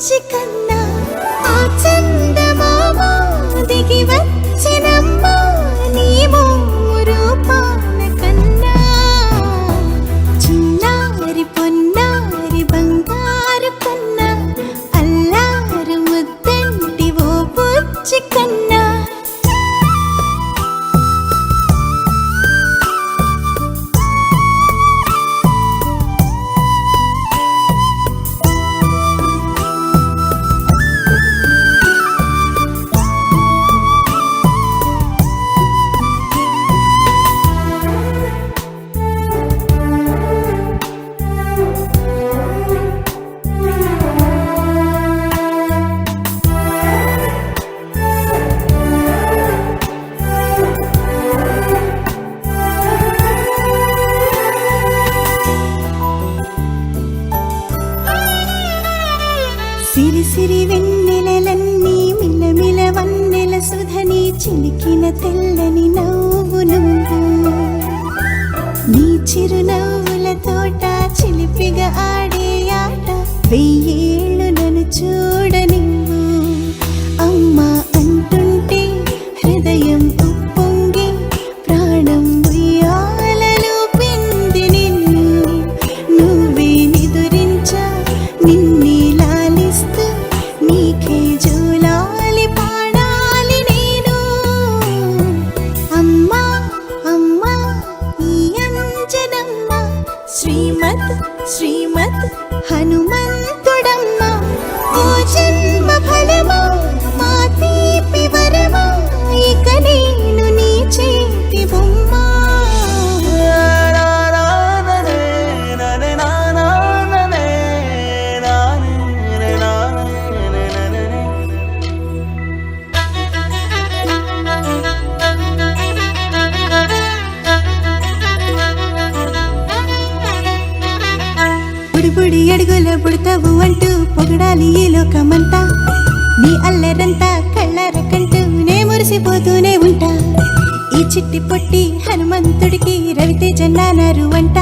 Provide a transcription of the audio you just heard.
బుచ్చి కన్నా ఆ చందమామ దిగి వచ్చినమ్మ నీ రూపాల కన్నా చిన్నారి పొన్నారి బంగారు కన్నా అల్లారు ముద్దంటి ఓ బుచ్చి కన్నా సిరి సిరి వెన్నెలలన్నీ మిలమిల వన్నెల సుధని చిలికిన తెల్లని నవ్వు నువ్వు నీ చిరునవ్వుల తోట చిలిపిగా ఆడే ఆట వెయ్యేళ్ళు నన్ను చూడనివ్వు అమ్మా అంటుంటే హృదయం ఉప్పొంగి ప్రాణం ఉయ్యాలలో పిండి నిన్ను నువ్వే నిదురించా నిన్నే నీకే జూలాలి పాడాలి నేను అమ్మా అమ్మా ఈ అంజనమ్మ శ్రీమత్ శ్రీమత్ హనుమంతుడమ్మ ఓ జన్మ ఫలమా మా తీపి వరమా ఇక నేను నీ చేతి బొమ్మ బుడి అడుగుల పుడతావు అంటూ పొగడాలి ఈ లోకమంతా నీ అల్లరంతా కళ్ళరకంటూ నే మురిసిపోతూనే ఉంటా ఈ చిట్టి పొట్టి హనుమంతుడికి రవితేజ నాన్నారు అంట